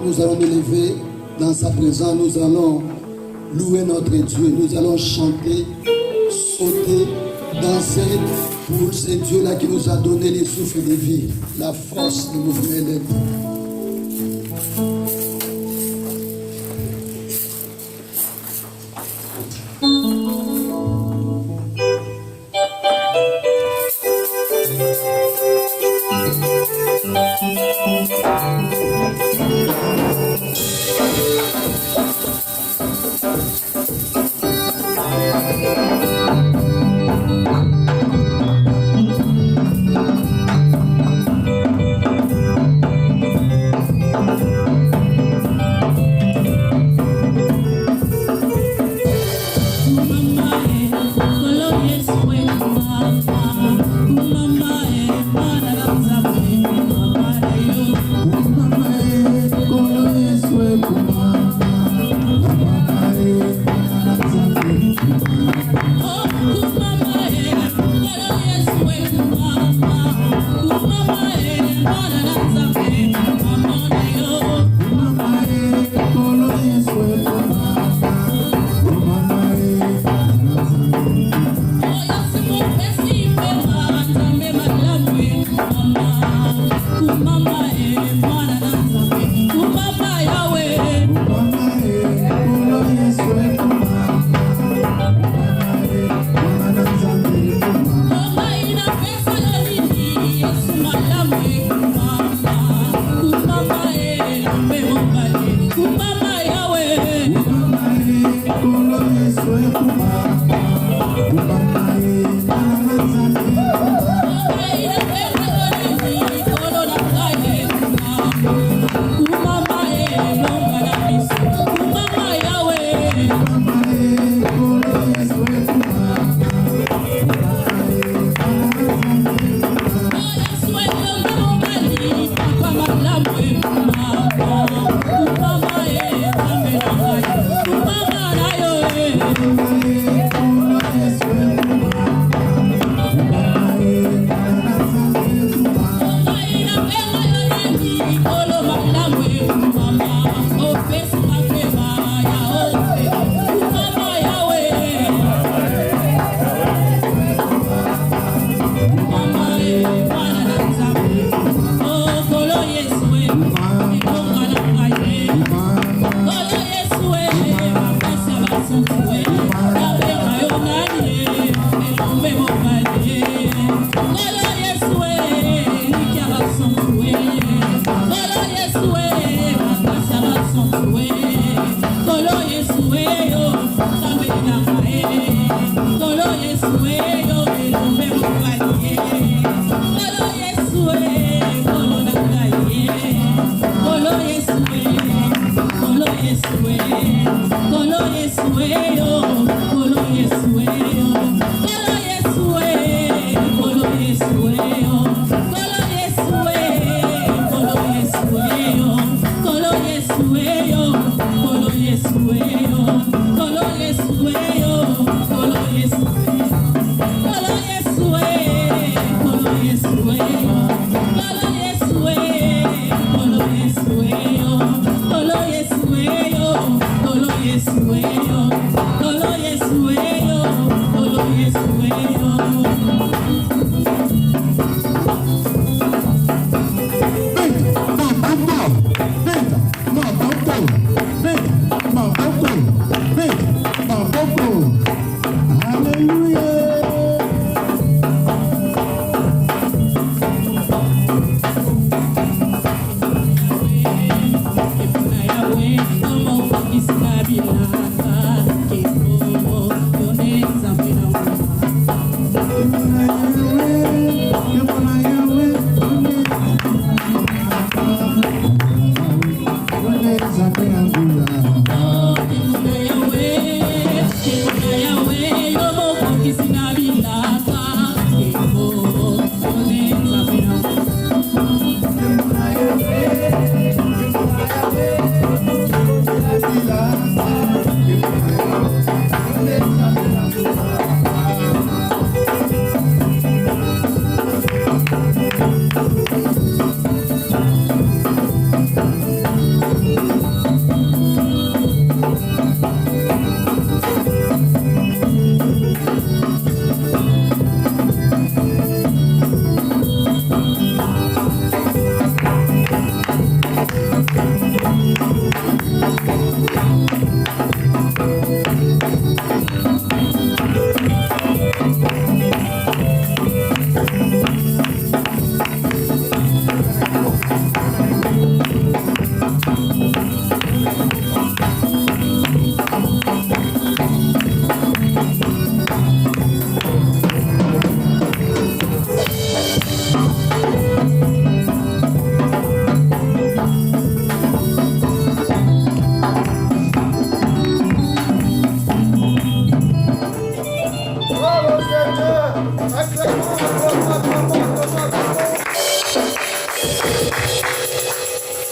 Nous allons nous lever dans sa présence, nous allons louer notre Dieu, nous allons chanter, sauter, danser pour ce Dieu-là qui nous a donné les souffles de vie, la force de nous lever. Mama,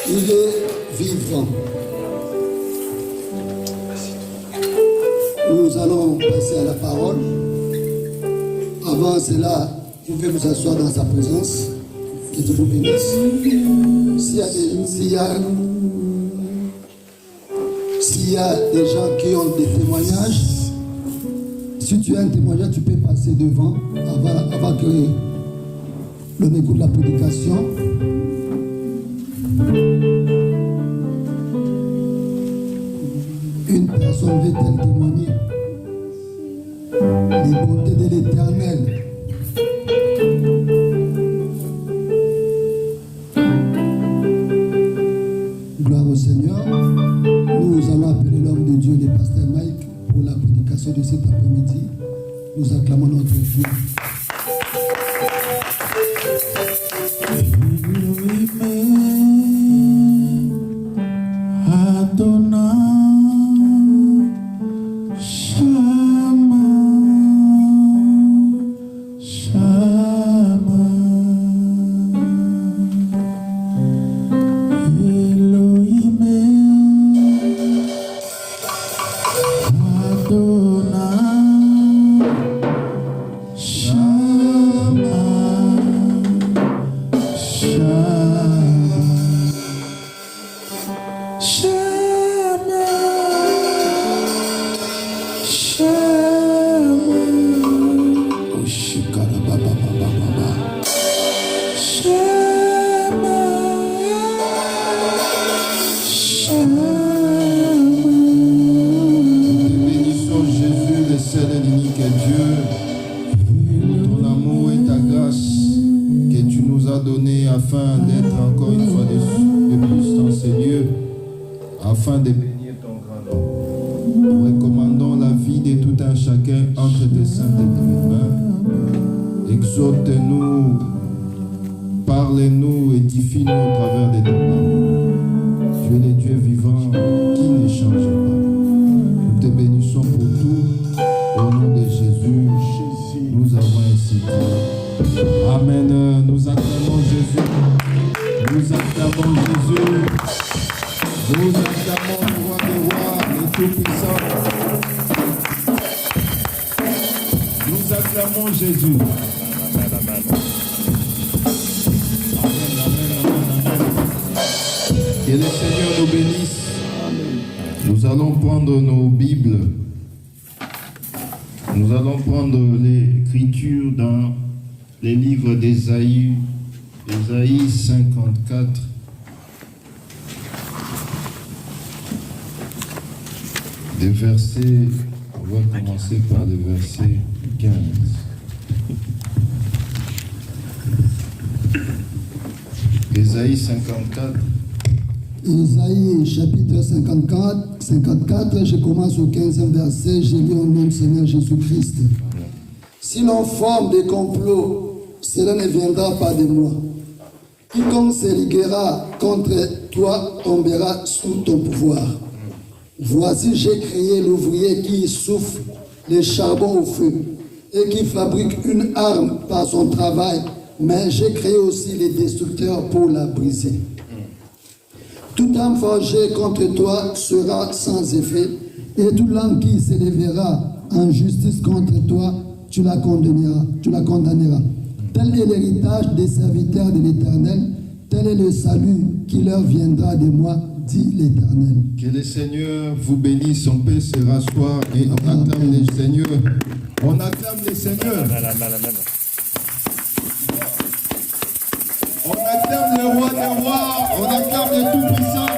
Il est vivant. Nous allons passer à la parole. Avant cela, vous pouvez vous asseoir dans sa présence. Que Dieu vous bénisse. S'il y a des gens qui ont des témoignages, si tu as un témoignage, tu peux passer devant avant que l'on écoute la prédication. Une personne veut-elle témoigner les bontés de l'Éternel? Gloire au Seigneur. Nous allons appeler l'homme de Dieu, le pasteur Mike, pour la prédication de cet après-midi. Nous acclamons notre Dieu. Ésaïe 54. Des versets, on va commencer par le verset 15. Ésaïe 54. Ésaïe chapitre 54, je commence au 15e verset, je lis au nom du Seigneur Jésus-Christ. Si l'on forme des complots, cela ne viendra pas de moi. Quiconque se liguera contre toi tombera sous ton pouvoir. Voici, j'ai créé l'ouvrier qui souffle les charbons au feu et qui fabrique une arme par son travail, mais j'ai créé aussi les destructeurs pour la briser. Toute arme forgée contre toi sera sans effet, et toute langue qui s'élèvera en justice contre toi, tu la condamneras. Tel est l'héritage des serviteurs de l'Éternel, tel est le salut qui leur viendra de moi, dit l'Éternel. Que le Seigneur vous bénisse, son paix se rasseoir et on acclame le Seigneur. On acclame le Seigneur. On acclame le roi des rois, on acclame le Tout-Puissant.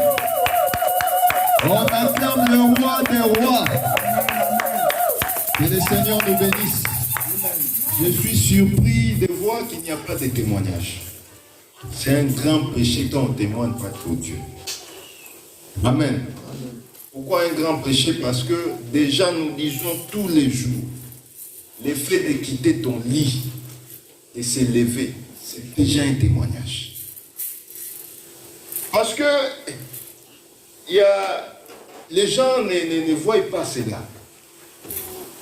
On acclame le roi des rois. Que le Seigneur nous bénisse. Je suis surpris de voir qu'il n'y a pas de témoignage. C'est un grand péché quand on témoigne pas pour Dieu. Amen. Pourquoi un grand péché? Parce que déjà nous disons tous les jours, le fait de quitter ton lit et se lever, c'est déjà un témoignage. Parce que les gens ne voient pas cela.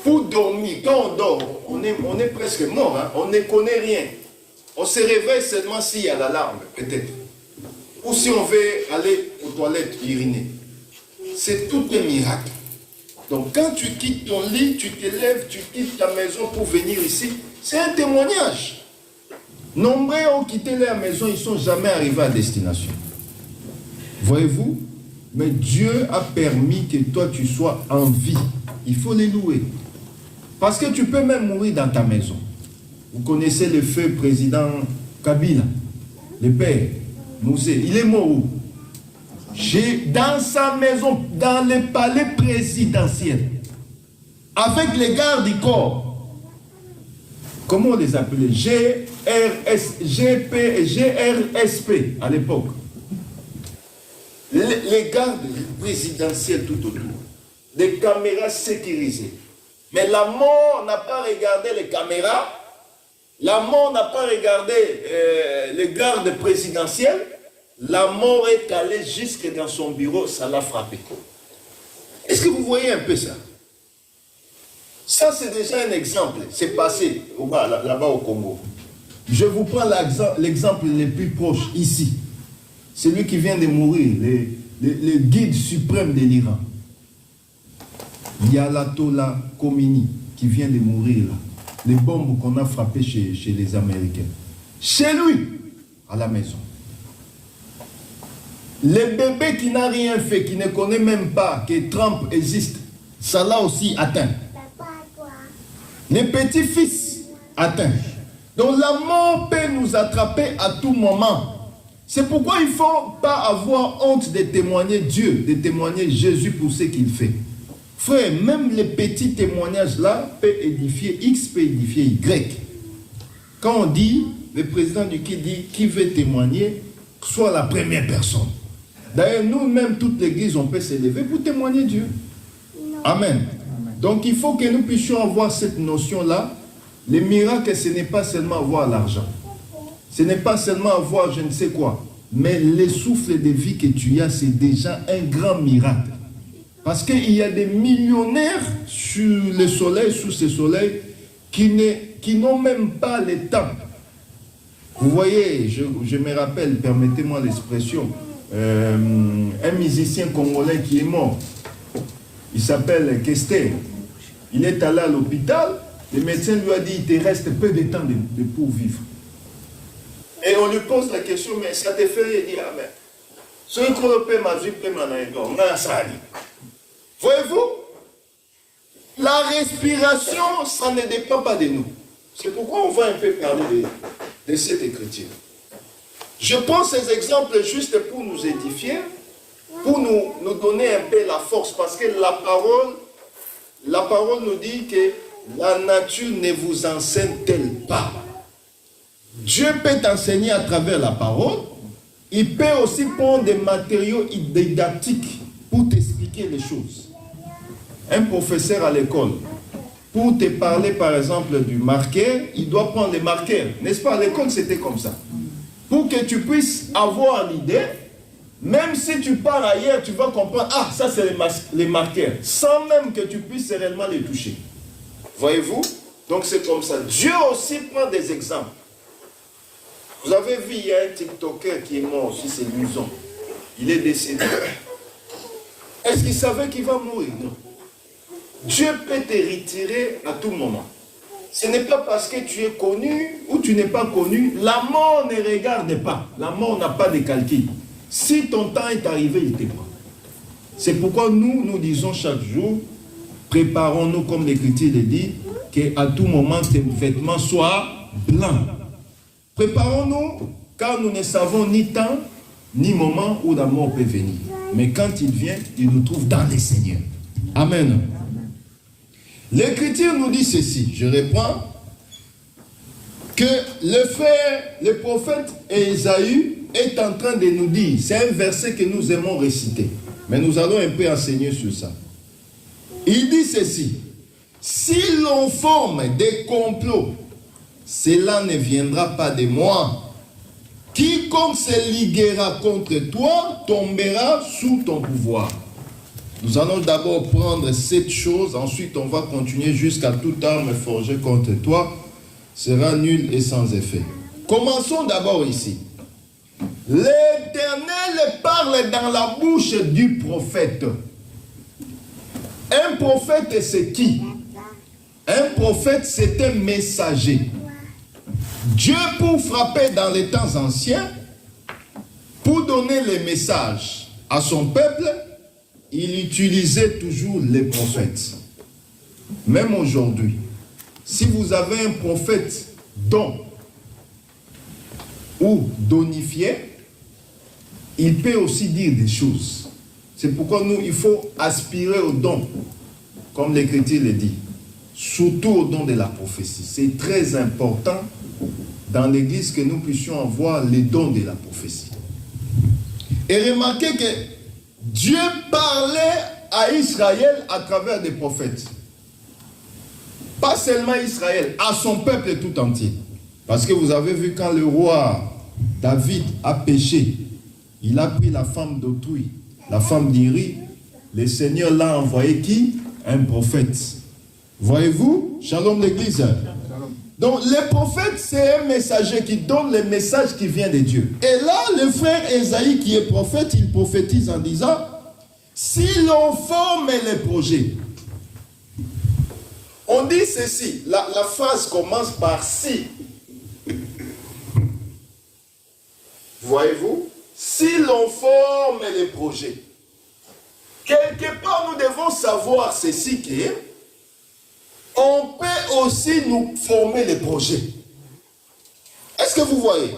Pour dormir, quand on dort, on est presque mort, hein? On ne connaît rien. On se réveille seulement s'il y a l'alarme, peut-être. ou si on veut aller aux toilettes uriner. C'est tout un miracle. Donc quand tu quittes ton lit, tu te lèves, tu quittes ta maison pour venir ici, c'est un témoignage. Nombreux ont quitté leur maison, ils ne sont jamais arrivés à destination. Voyez-vous? Mais Dieu a permis que toi tu sois en vie. Il faut les louer. Parce que tu peux même mourir dans ta maison. Vous connaissez le feu président Kabila, le père Moussé. Il est mort où? Dans sa maison, dans le palais présidentiel, avec les gardes du corps. Comment on les appelait? GP et GRSP à l'époque. Les gardes présidentiels tout autour. Des caméras sécurisées. Mais la mort n'a pas regardé les caméras. La mort n'a pas regardé les gardes présidentiels. La mort est allée jusque dans son bureau, ça l'a frappé. Est-ce que vous voyez un peu ça? Ça, c'est déjà un exemple. C'est passé là-bas au Congo. Je vous prends l'exemple le plus proche, ici. Celui qui vient de mourir, le guide suprême de l'Iran. Ayatollah Khomeini, qui vient de mourir là. Les bombes qu'on a frappées chez les Américains. Chez lui, à la maison. Le bébé qui n'a rien fait, qui ne connaît même pas que Trump existe, ça l'a aussi atteint. Les petits-fils atteints. Donc la mort peut nous attraper à tout moment. C'est pourquoi il ne faut pas avoir honte de témoigner Dieu, de témoigner Jésus pour ce qu'il fait. Frère, même les petits témoignages là peuvent édifier X, peut édifier Y. Quand on dit, le président du qui dit, qui veut témoigner, soit la première personne. D'ailleurs, nous-mêmes, toute l'église, on peut s'élever pour témoigner Dieu. Amen. Donc, il faut que nous puissions avoir cette notion-là. Le miracle, ce n'est pas seulement avoir l'argent. Ce n'est pas seulement avoir je ne sais quoi. Mais le souffle de vie que tu as, c'est déjà un grand miracle. Parce qu'il y a des millionnaires sur le soleil, sous ce soleil, qui n'ont même pas le temps. Vous voyez, je me rappelle, permettez-moi l'expression, un musicien congolais qui est mort. Il s'appelle Kester. Il est allé à l'hôpital. Le médecin lui a dit, il te reste peu de temps pour vivre. Et on lui pose la question, mais ça te fait rire? Il dit, ah mais, ce qu'on peut ma vie, voyez-vous, la respiration, ça ne dépend pas de nous. C'est pourquoi on va un peu parler de cette écriture. Je prends ces exemples juste pour nous édifier, pour nous donner un peu la force, parce que la parole nous dit que la nature ne vous enseigne-t-elle pas? Dieu peut t'enseigner à travers la parole. Il peut aussi prendre des matériaux didactiques pour t'expliquer les choses. Un professeur à l'école, pour te parler par exemple du marqueur, il doit prendre les marqueurs. N'est-ce pas? À l'école, c'était comme ça. Pour que tu puisses avoir l'idée, même si tu pars ailleurs, tu vas comprendre, ah, ça c'est les marqueurs, sans même que tu puisses réellement les toucher. Voyez-vous? Donc c'est comme ça. Dieu aussi prend des exemples. Vous avez vu, il y a un TikToker qui est mort aussi, c'est Muson. Il est décédé. Est-ce qu'il savait qu'il va mourir? Non. Dieu peut te retirer à tout moment. Ce n'est pas parce que tu es connu ou tu n'es pas connu. La mort ne regarde pas. La mort n'a pas de calcul. Si ton temps est arrivé, il te prend. C'est pourquoi nous disons chaque jour, préparons-nous comme l'Écriture le dit, qu'à tout moment tes vêtements soient blancs. Préparons-nous, car nous ne savons ni temps, ni moment où la mort peut venir. Mais quand il vient, il nous trouve dans les Seigneurs. Amen. L'Écriture nous dit ceci, je reprends, que le frère, le prophète Ésaü est en train de nous dire, c'est un verset que nous aimons réciter, mais nous allons un peu enseigner sur ça. Il dit ceci, si l'on forme des complots, cela ne viendra pas de moi. Quiconque se liguera contre toi tombera sous ton pouvoir. Nous allons d'abord prendre cette chose, ensuite on va continuer jusqu'à toute arme forgée contre toi sera nulle et sans effet. Commençons d'abord ici. L'Éternel parle dans la bouche du prophète. Un prophète, c'est qui? Un prophète, c'est un messager. Dieu, pour frapper dans les temps anciens, pour donner les messages à son peuple, il utilisait toujours les prophètes. Même aujourd'hui, si vous avez un prophète don ou donifié, il peut aussi dire des choses. C'est pourquoi nous, il faut aspirer au don, comme l'Écriture le dit, surtout au don de la prophétie. C'est très important dans l'Église que nous puissions avoir les dons de la prophétie. Et remarquez que Dieu parlait à Israël à travers des prophètes. Pas seulement Israël, à son peuple tout entier. Parce que vous avez vu quand le roi David a péché, il a pris la femme d'autrui, la femme d'Iri. Le Seigneur l'a envoyé qui? Un prophète. Voyez-vous? Shalom l'église. Donc le prophète, c'est un messager qui donne le message qui vient de Dieu. Et là, le frère Esaïe qui est prophète, il prophétise en disant, si l'on forme les projets. On dit ceci, la phrase commence par si. Voyez-vous? Si l'on forme les projets. Quelque part, nous devons savoir ceci que on peut aussi nous former les projets. Est-ce que vous voyez?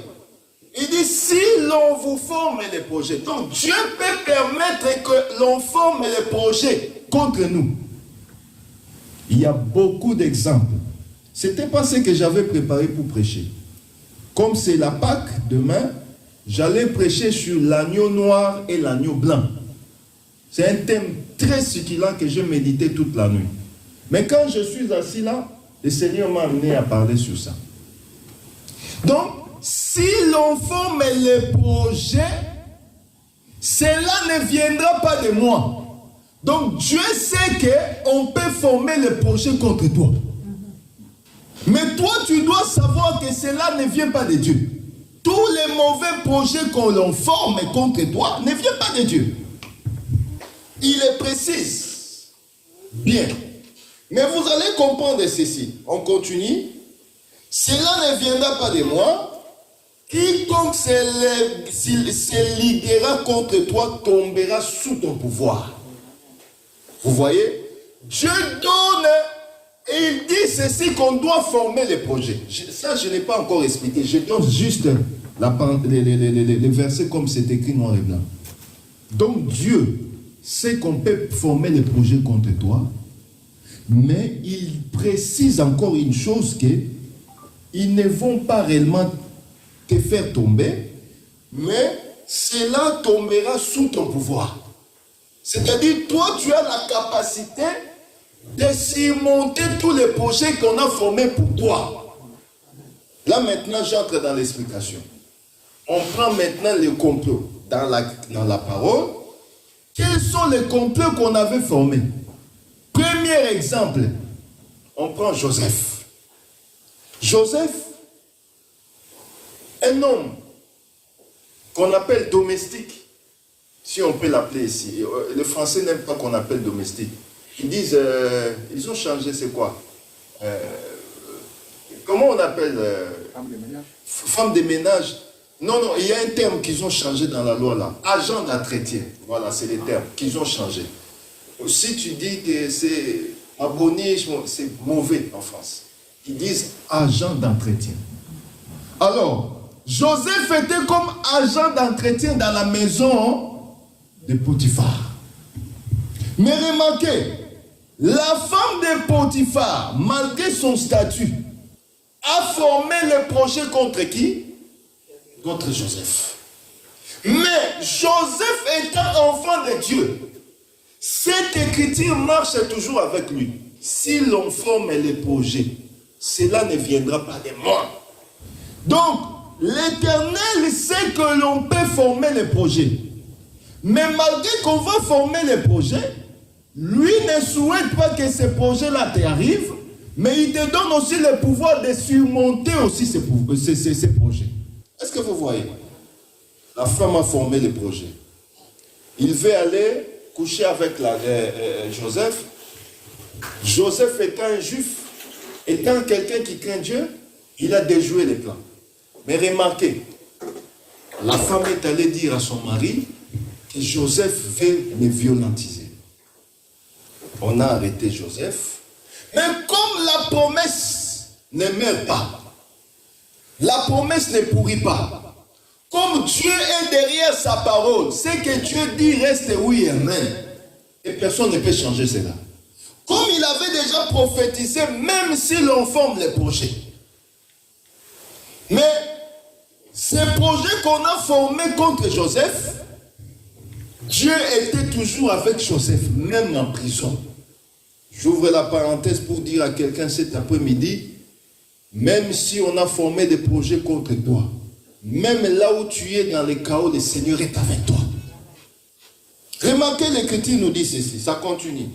Il dit, si l'on vous forme les projets, donc Dieu peut permettre que l'on forme les projets contre nous. Il y a beaucoup d'exemples. Ce n'était pas ce que j'avais préparé pour prêcher. Comme c'est la Pâque, demain, j'allais prêcher sur l'agneau noir et l'agneau blanc. C'est un thème très succulent que j'ai médité toute la nuit. Mais quand je suis assis là, le Seigneur m'a amené à parler sur ça. Donc, si l'on forme les projets, cela ne viendra pas de moi. Donc, Dieu sait qu'on peut former les projets contre toi. Mais toi, tu dois savoir que cela ne vient pas de Dieu. Tous les mauvais projets qu'on l'on forme contre toi ne viennent pas de Dieu. Il est précis. Bien. Mais vous allez comprendre ceci. On continue. Cela ne viendra pas de moi. Quiconque se liguera contre toi tombera sous ton pouvoir. Vous voyez? Dieu donne et il dit ceci qu'on doit former les projets. Ça, je n'ai pas encore expliqué. Je donne juste les versets comme c'est écrit noir et blanc. Donc Dieu sait qu'on peut former les projets contre toi, mais il précise encore une chose que ils ne vont pas réellement te faire tomber, mais cela tombera sous ton pouvoir. C'est-à-dire, toi, tu as la capacité de surmonter tous les projets qu'on a formés pour toi. Là, maintenant, j'entre dans l'explication. On prend maintenant les complots dans la parole. Quels sont les complots qu'on avait formés? Premier exemple, on prend Joseph. Joseph, un homme qu'on appelle domestique, si on peut l'appeler ici. Les Français n'aiment pas qu'on appelle domestique. Ils disent, ils ont changé, c'est quoi? Comment on appelle femme de ménage? Femme de ménage. Non, il y a un terme qu'ils ont changé dans la loi là. Agent d'entretien. Voilà, c'est les termes qu'ils ont changé. Si tu dis que c'est abonné, c'est mauvais en France. Ils disent agent d'entretien. Alors, Joseph était comme agent d'entretien dans la maison de Potiphar. Mais remarquez, la femme de Potiphar, malgré son statut, a formé le projet contre qui? Contre Joseph. Mais Joseph étant enfant de Dieu, cette écriture marche toujours avec lui. Si l'on forme les projets, cela ne viendra pas de moi. Donc, l'Éternel sait que l'on peut former les projets. Mais malgré qu'on va former les projets, lui ne souhaite pas que ces projets-là t'arrivent, mais il te donne aussi le pouvoir de surmonter aussi ces projets. Est-ce que vous voyez? la femme a formé le projet. Il veut aller coucher avec Joseph. Joseph étant un juif, étant quelqu'un qui craint Dieu, il a déjoué les plans. Mais remarquez, la femme est allée dire à son mari que Joseph veut me violentiser. On a arrêté Joseph. Mais comme la promesse ne meurt pas, la promesse ne pourrit pas, comme Dieu est derrière sa parole, ce que Dieu dit reste oui et amen. Et personne ne peut changer cela. Comme il avait déjà prophétisé, même si l'on forme les projets. Mais ces projets qu'on a formés contre Joseph, Dieu était toujours avec Joseph, même en prison. J'ouvre la parenthèse pour dire à quelqu'un cet après-midi, même si on a formé des projets contre toi, même là où tu es dans le chaos, le Seigneur est avec toi. Remarquez, l'Écriture nous dit ceci, ça continue.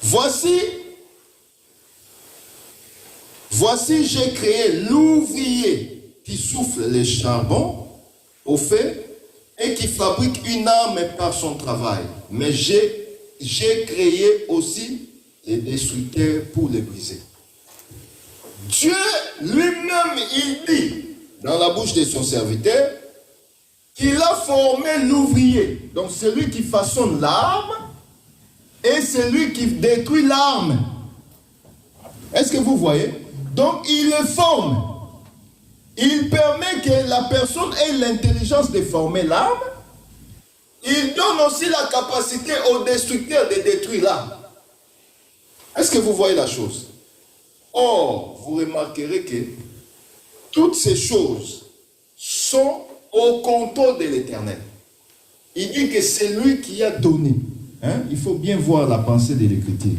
Voici, j'ai créé l'ouvrier qui souffle le charbon au feu et qui fabrique une arme par son travail. Mais j'ai créé aussi les destructeurs pour les briser. Dieu lui-même, il dit dans la bouche de son serviteur qu'il a formé l'ouvrier. Donc celui qui façonne l'arme et celui qui détruit l'arme. Est-ce que vous voyez? Donc il le forme. Il permet que la personne ait l'intelligence de former l'arme. Il donne aussi la capacité au destructeur de détruire l'arme. Est-ce que vous voyez la chose? Or, vous remarquerez que toutes ces choses sont au contrôle de l'Éternel. Il dit que c'est lui qui a donné. Il faut bien voir la pensée de l'Écriture.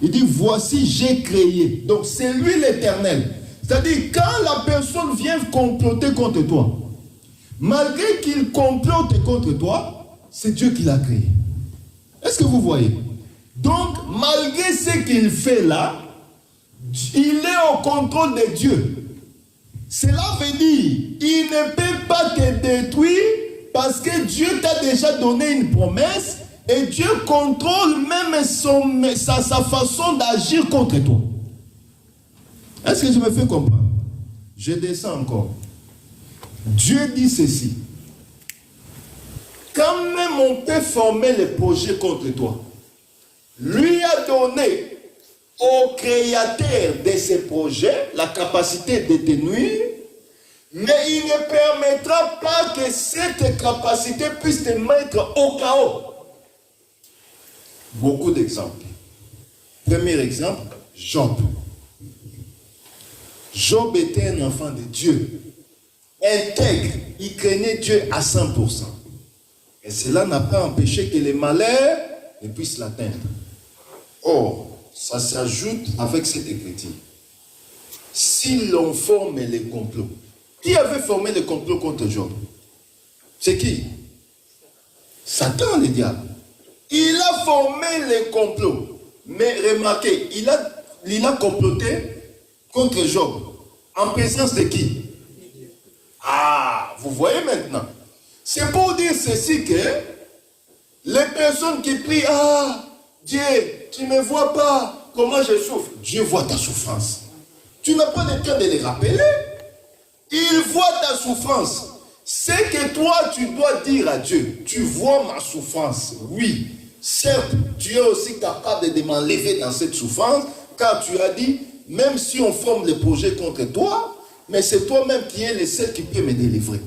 Il dit, voici, j'ai créé. Donc, c'est lui l'Éternel. C'est-à-dire, quand la personne vient comploter contre toi, malgré qu'il complote contre toi, c'est Dieu qui l'a créé. Est-ce que vous voyez? Donc, malgré ce qu'il fait là, il est au contrôle de Dieu. Cela veut dire, il ne peut pas te détruire parce que Dieu t'a déjà donné une promesse et Dieu contrôle même sa façon d'agir contre toi. Est-ce que je me fais comprendre? Je descends encore. Dieu dit ceci. Quand même on peut former les projets contre toi, lui a donné au créateur de ces projets la capacité de te nuire, mais il ne permettra pas que cette capacité puisse te mettre au chaos. Beaucoup d'exemples. Premier exemple, Job. Job était un enfant de Dieu, intègre, il craignait Dieu à 100%. Et cela n'a pas empêché que les malheurs ne puissent l'atteindre. Or, ça s'ajoute avec cette écriture. Si l'on forme les complots, qui avait formé le complot contre Job? C'est qui? Satan, le diable. Il a formé les complots. Mais remarquez, il a comploté contre Job. En présence de qui? Ah, vous voyez maintenant. C'est pour dire ceci que les personnes qui prient, ah, Dieu, tu ne me vois pas, comment je souffre. Dieu voit ta souffrance. Tu n'as pas le temps de les rappeler. Il voit ta souffrance. C'est que toi, tu dois dire à Dieu, tu vois ma souffrance. Oui, certes, tu es aussi capable de m'enlever dans cette souffrance, car tu as dit, même si on forme le projet contre toi, mais c'est toi-même qui es le seul qui peut me délivrer.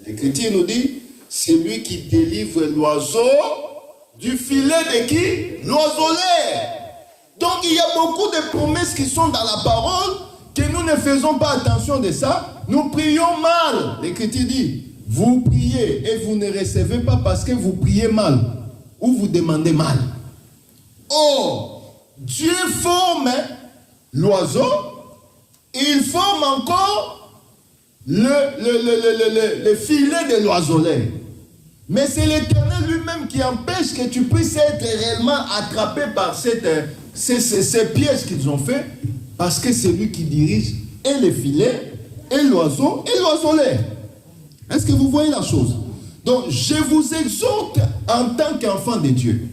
L'Écriture nous dit, c'est lui qui délivre l'oiseau du filet de qui? L'oiseleur. Donc il y a beaucoup de promesses qui sont dans la parole, que nous ne faisons pas attention de ça. Nous prions mal. L'Écriture dit, vous priez et vous ne recevez pas parce que vous priez mal ou vous demandez mal. Or, Dieu forme l'oiseau, il forme encore le filet de l'oiseleur. Mais c'est l'Éternel lui-même qui empêche que tu puisses être réellement attrapé par ces pièges qu'ils ont fait, parce que c'est lui qui dirige et le filet, et l'oiseau, et l'oiseleur. Est-ce que vous voyez la chose? Donc, je vous exhorte en tant qu'enfant de Dieu.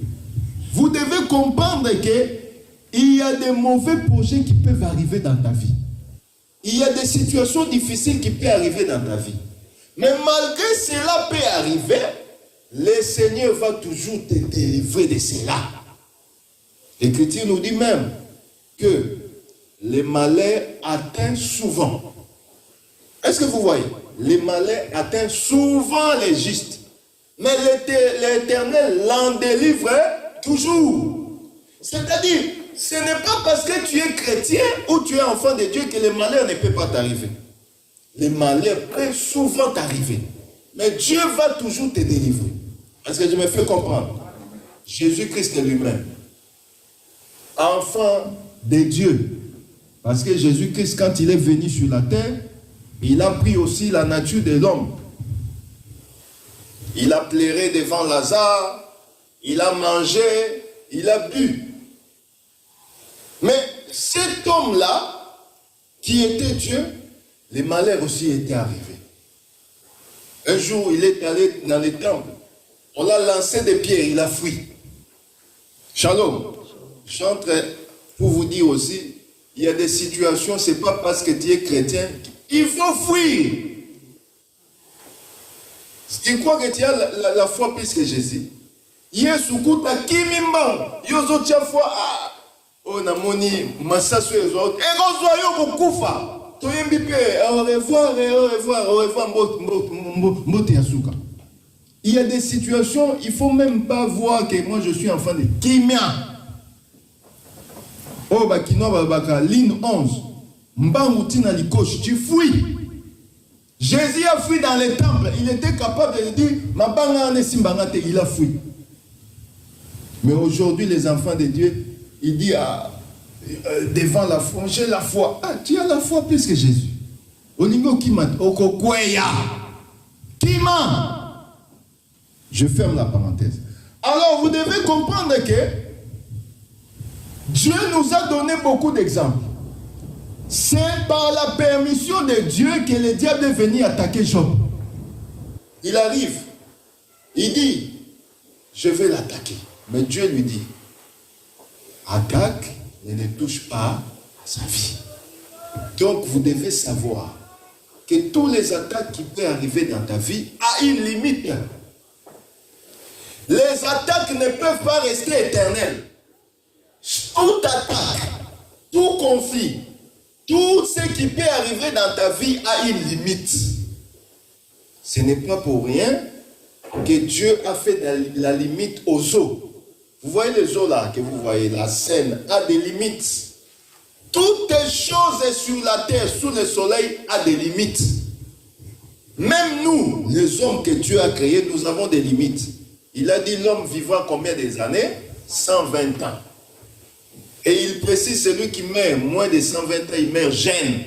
Vous devez comprendre qu'il y a des mauvais projets qui peuvent arriver dans ta vie. Il y a des situations difficiles qui peuvent arriver dans ta vie. Mais malgré cela peut arriver, le Seigneur va toujours te délivrer de cela. L'Écriture nous dit même que les malheurs atteignent souvent. Est-ce que vous voyez? Les malheurs atteignent souvent les justes. Mais l'Éternel l'en délivre toujours. C'est-à-dire, ce n'est pas parce que tu es chrétien ou tu es enfant de Dieu que les malheurs ne peuvent pas t'arriver. Les malheurs peuvent souvent t'arriver. Mais Dieu va toujours te délivrer. Est-ce que je me fais comprendre? Jésus-Christ lui-même, enfant de Dieu. Parce que Jésus-Christ, quand il est venu sur la terre, il a pris aussi la nature de l'homme. Il a pleuré devant Lazare, il a mangé, il a bu. Mais cet homme-là, qui était Dieu, les malheurs aussi étaient arrivés. Un jour, il est allé dans les temples. On l'a lancé des pierres, il a fui. Shalom. Je suis en train pour vous dire aussi, il y a des situations, ce n'est pas parce que tu es chrétien, il faut fuir. Tu crois que tu as la foi plus que Jésus. Yesu kuta kimimba, yozo tia foi, oh na moni, masasu ezo, egozo yo bukufa. Toyembi pe, au revoir, mbote yasuka. Il y a des situations, il ne faut même pas voir que moi je suis enfant de Kimia. Oh, Bakino Babaka, ligne 11. Mbangoutina Likosh, tu fuis. Jésus a fui dans les temples. Il était capable de dire, il a fui. Mais aujourd'hui, les enfants de Dieu, il dit devant la foi, j'ai la foi. Ah, tu as la foi plus que Jésus. Olingo Kima, Okokweya. Kima. Je ferme la parenthèse. Alors, vous devez comprendre que Dieu nous a donné beaucoup d'exemples. C'est par la permission de Dieu que le diable est venu attaquer Job. Il arrive, il dit, je vais l'attaquer. Mais Dieu lui dit, attaque, mais ne touche pas à sa vie. Donc vous devez savoir que tous les attaques qui peuvent arriver dans ta vie ont une limite. Les attaques ne peuvent pas rester éternelles. Toute attaque, tout conflit, tout ce qui peut arriver dans ta vie a une limite. Ce n'est pas pour rien que Dieu a fait la limite aux eaux. Vous voyez les eaux là que vous voyez, la Seine a des limites. Toutes les choses sur la terre, sous le soleil, a des limites. Même nous, les hommes que Dieu a créés, nous avons des limites. Il a dit l'homme vivra combien des années? 120 ans. Et il précise celui qui meurt moins de 120 ans, il meurt jeune.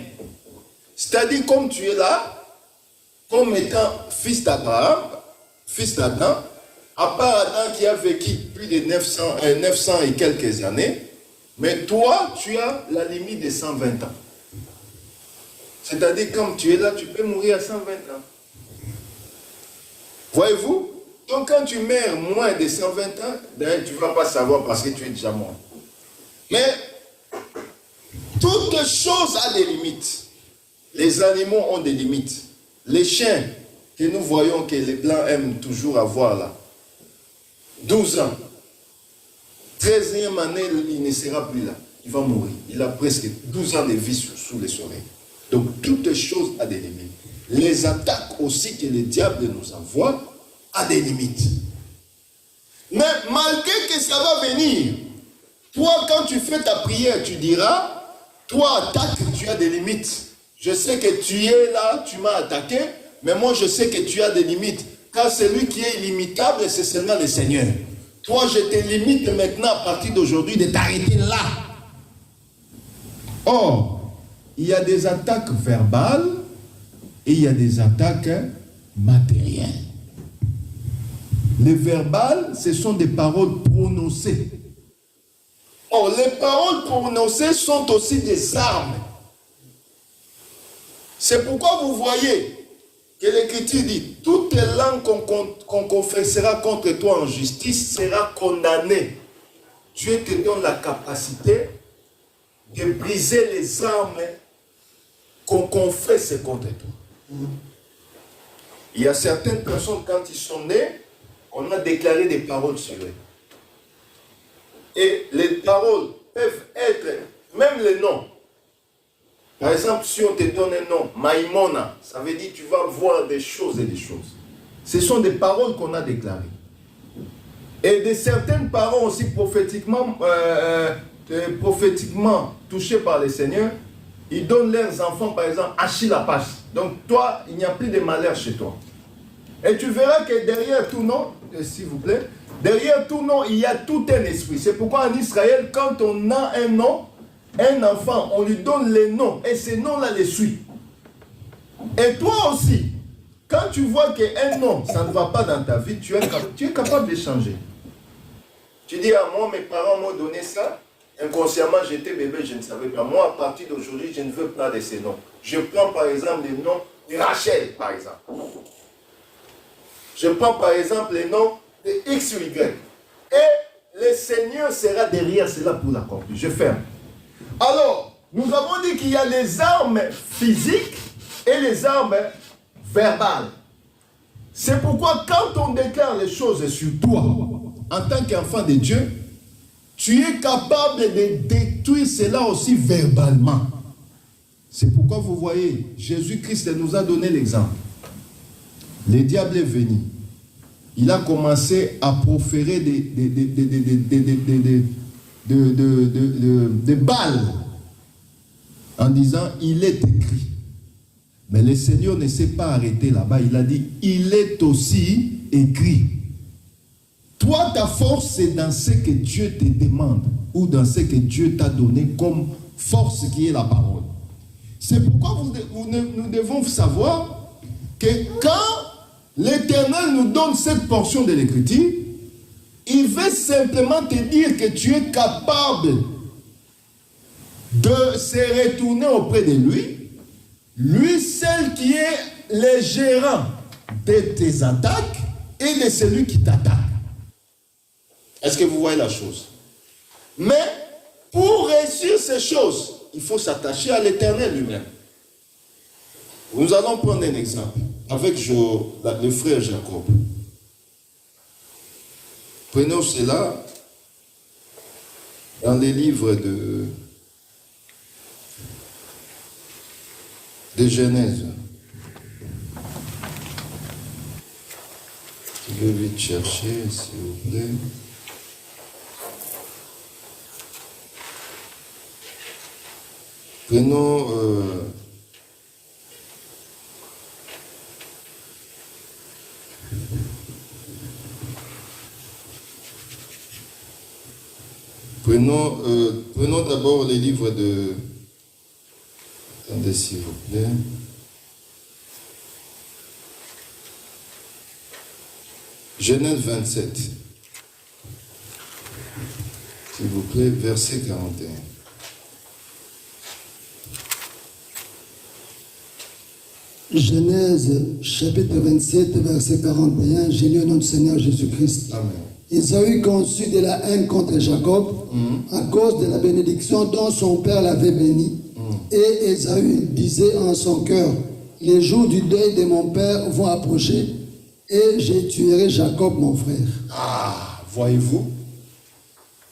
C'est-à-dire comme tu es là, comme étant fils d'Abraham, fils d'Adam, à part Adam qui a vécu plus de 900 et quelques années, mais toi, tu as la limite de 120 ans. C'est-à-dire comme tu es là, tu peux mourir à 120 ans. Voyez-vous? Donc quand tu meurs moins de 120 ans, tu ne vas pas savoir parce que tu es déjà mort. Mais toute chose a des limites. Les animaux ont des limites. Les chiens que nous voyons que les blancs aiment toujours avoir là, 12 ans, 13e année, il ne sera plus là. Il va mourir. Il a presque 12 ans de vie sous le soleil. Donc toute chose a des limites. Les attaques aussi que le diable nous envoie a des limites. Mais malgré que ça va venir, toi, quand tu fais ta prière, tu diras, toi, attaque, tu as des limites. Je sais que tu es là, tu m'as attaqué, mais moi, je sais que tu as des limites. Car celui qui est illimitable, c'est seulement le Seigneur. Toi, je te limite maintenant, à partir d'aujourd'hui, de t'arrêter là. Or, il y a des attaques verbales et il y a des attaques matérielles. Les verbales, ce sont des paroles prononcées. Or, les paroles prononcées sont aussi des armes. C'est pourquoi vous voyez, que l'Écriture dit, toute langue qu'on confessera contre toi en justice sera condamnée. Dieu te donne la capacité de briser les armes qu'on confesse contre toi. Il y a certaines personnes, quand ils sont nés, on a déclaré des paroles sur eux. Et les paroles peuvent être, même les noms. Par exemple, si on te donne un nom, Maïmona, ça veut dire que tu vas voir des choses et des choses. Ce sont des paroles qu'on a déclarées. Et de certaines paroles aussi prophétiquement touchées par le Seigneur, ils donnent leurs enfants, par exemple, Achille-Apache. Donc toi, il n'y a plus de malheur chez toi. Et tu verras que derrière tout nom, s'il vous plaît, derrière tout nom, il y a tout un esprit. C'est pourquoi en Israël, quand on a un nom, un enfant, on lui donne les noms, et ces noms-là les suivent. Et toi aussi, quand tu vois qu'un nom, ça ne va pas dans ta vie, tu es capable de changer. Tu dis, ah, moi, mes parents m'ont donné ça, inconsciemment, j'étais bébé, je ne savais pas. Moi, à partir d'aujourd'hui, je ne veux pas de ces noms. Je prends par exemple les noms de Rachel, par exemple. Je prends par exemple les noms de X ou Y. Et le Seigneur sera derrière cela pour l'accomplir. Je ferme. Alors, nous avons dit qu'il y a les armes physiques et les armes verbales. C'est pourquoi quand on déclare les choses sur toi, en tant qu'enfant de Dieu, tu es capable de détruire cela aussi verbalement. C'est pourquoi vous voyez, Jésus-Christ nous a donné l'exemple. Le diable est venu. Il a commencé à proférer des balles en disant, il est écrit. Mais le Seigneur ne s'est pas arrêté là-bas. Il a dit, il est aussi écrit. Toi, ta force, c'est dans ce que Dieu te demande ou dans ce que Dieu t'a donné comme force qui est la parole. C'est pourquoi nous devons savoir que quand l'Éternel nous donne cette portion de l'Écriture, il veut simplement te dire que tu es capable de se retourner auprès de lui, lui seul qui est le gérant de tes attaques et de celui qui t'attaque. Est-ce que vous voyez la chose? Mais pour réussir ces choses, il faut s'attacher à l'Éternel lui-même. Nous allons prendre un exemple avec le frère Jacob. Prenons cela dans les livres de Genèse. Je vais vite chercher, s'il vous plaît. Prenons prenons d'abord les livres de... Attendez, s'il vous plaît. Genèse 27. S'il vous plaît, verset 41. Genèse chapitre 27, verset 41, j'ai lu au nom du Seigneur Jésus-Christ. Amen. Ésaü conçut de la haine contre Jacob à cause de la bénédiction dont son père l'avait béni. Et Ésaü disait en son cœur, les jours du deuil de mon père vont approcher et je tuerai Jacob mon frère. Ah, voyez-vous,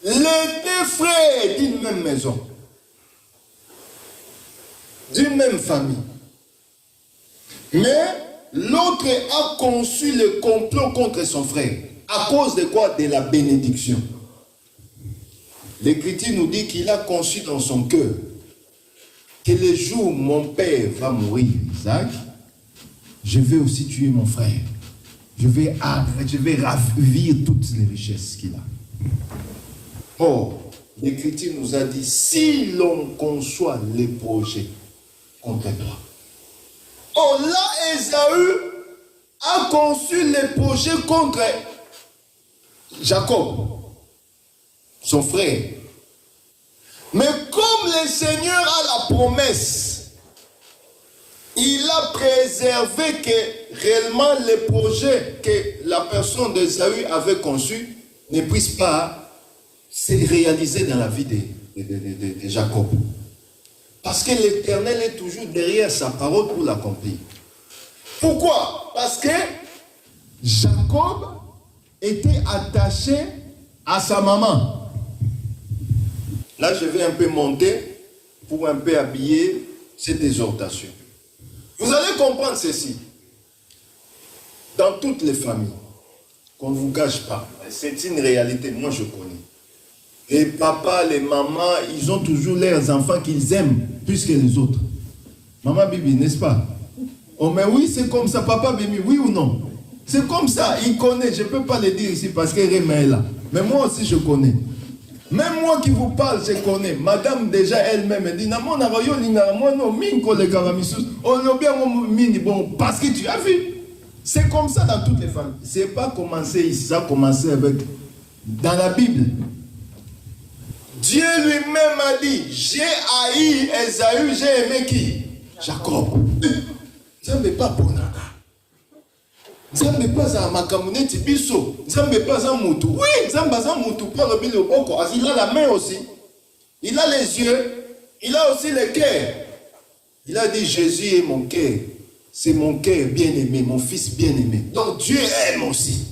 les deux frères d'une même maison, d'une même famille. Mais l'autre a conçu le complot contre son frère. À cause de quoi? De la bénédiction. L'Écriture nous dit qu'il a conçu dans son cœur que le jour où mon père va mourir, Isaac, je vais aussi tuer mon frère. Je vais ravir toutes les richesses qu'il a. Or, l'Écriture nous a dit, si l'on conçoit les projets contre toi. Oh là, Ésaü a conçu les projets contre Jacob, son frère. Mais comme le Seigneur a la promesse il a préservé que réellement les projets que la personne d'Ésaü avait conçus ne puissent pas se réaliser dans la vie de Jacob. Parce que l'Éternel est toujours derrière sa parole pour l'accomplir. Pourquoi? Parce que Jacob était attaché à sa maman. Là, je vais un peu monter pour un peu habiller cette exhortation. Vous allez comprendre ceci. Dans toutes les familles, qu'on ne vous cache pas, c'est une réalité, moi je connais. Les papas, les mamans, ils ont toujours leurs enfants qu'ils aiment plus que les autres. Maman Bibi, n'est-ce pas? Oh mais oui, c'est comme ça, papa Bibi, oui ou non? C'est comme ça, il connaît, je ne peux pas le dire ici parce qu'elle est là. Mais moi aussi je connais. Même moi qui vous parle, je connais. Madame déjà elle-même dit, parce que tu as vu. C'est comme ça dans toutes les familles. Ce n'est pas commencé ici, ça a commencé avec, dans la Bible. Dieu lui-même a dit, j'ai haï Ésaü, j'ai aimé qui? Jacob. Ça ne veut pas bon. Ça ne veut pas un makamuneti biso. Ça ne veut pas un moutou. Oui, ça ne veut pas un moutou. Il a la main aussi. Il a les yeux. Il a aussi le cœur. Il a dit, Jésus est mon cœur. C'est mon cœur bien-aimé, mon fils bien-aimé. Donc Dieu aime aussi.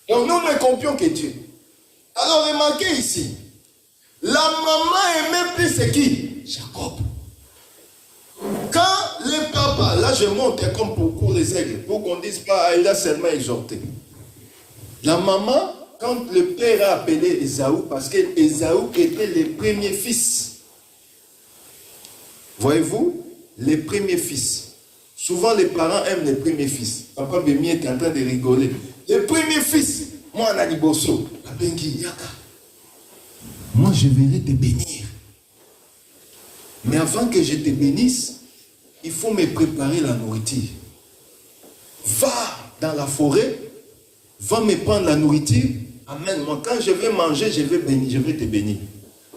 Donc nous ne comprenons que Dieu. Alors remarquez ici. La maman aimait plus c'est qui? Jacob. Quand les papas, là je monte comme pour les aigles, pour qu'on ne dise pas, il a seulement exhorté. La maman, quand le père a appelé Ésaü, parce qu'Ésaü était le premier fils. Voyez-vous, les premiers fils. Souvent les parents aiment les premiers fils. Papa Bémi est en train de rigoler. Les premiers fils, moi on a dit Bosso, moi je viendrai te bénir. Mais avant que je te bénisse, il faut me préparer la nourriture. Va dans la forêt, va me prendre la nourriture, amène-moi. Quand je vais manger, je vais te bénir.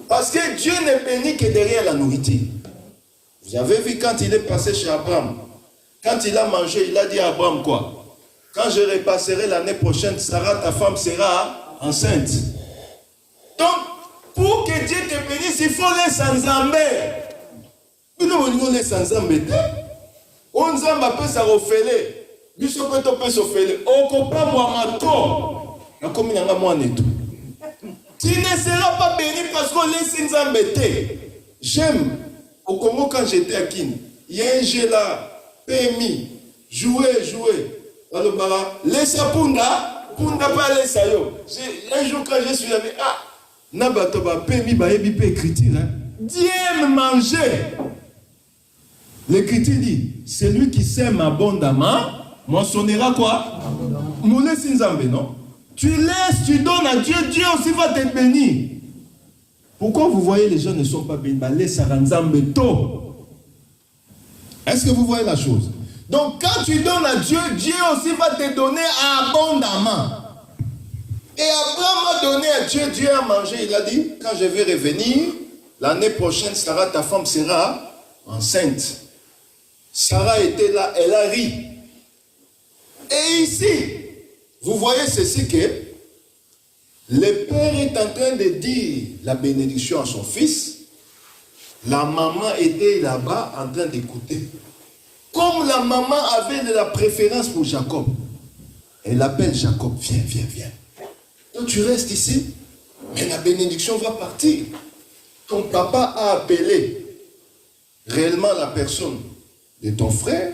Parce que Dieu ne bénit que derrière la nourriture. Vous avez vu quand il est passé chez Abraham, quand il a mangé, il a dit à Abraham quoi? Quand je repasserai l'année prochaine, Sarah, ta femme, sera enceinte. Donc, pour que Dieu te bénisse, il faut les sans-embêter. Nous les sans-embêter. On nous a fait ça refaire. Tu ne seras pas béni parce qu'on laisse nous embêter. J'aime, au Congo quand j'étais à Kin, il y a un jeu là, PMI, jouer. Alors, laisse Punda pas laisse yo. Un jour quand je suis là, Nabatoba PMI, peut écriture. Dieu aime manger. L'écriture dit, celui qui sème abondamment, moissonnera quoi? Moulé Sinzambe, non? Tu laisses, tu donnes à Dieu, Dieu aussi va te bénir. Pourquoi vous voyez les gens ne sont pas bénis? Est-ce que vous voyez la chose? Donc quand tu donnes à Dieu, Dieu aussi va te donner abondamment. Et Abraham a donné à Dieu, Dieu a mangé, il a dit, quand je vais revenir, l'année prochaine, Sarah, ta femme, sera enceinte. Sarah était là, elle a ri. Et ici, vous voyez ceci que le père est en train de dire la bénédiction à son fils. La maman était là-bas en train d'écouter. Comme la maman avait de la préférence pour Jacob, elle appelle Jacob, viens. Donc tu restes ici, mais la bénédiction va partir. Ton papa a appelé réellement la personne de ton frère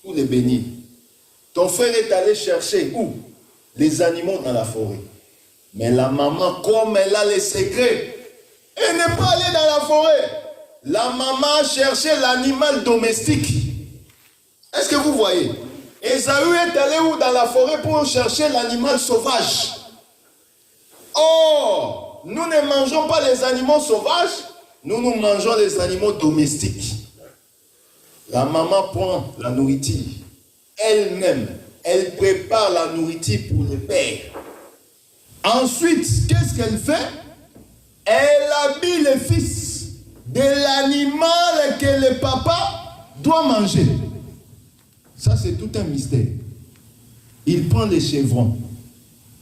pour les bénir. Ton frère est allé chercher où? Les animaux dans la forêt. Mais la maman, comme elle a les secrets, elle n'est pas allée dans la forêt. La maman a cherché l'animal domestique. Est-ce que vous voyez? Ésaü est allé où dans la forêt pour chercher l'animal sauvage. Or, nous ne mangeons pas les animaux sauvages, nous mangeons les animaux domestiques. La maman prend la nourriture. Elle-même, elle prépare la nourriture pour le père. Ensuite, qu'est-ce qu'elle fait? Elle habille le fils de l'animal que le papa doit manger. Ça, c'est tout un mystère. Il prend les chevrons.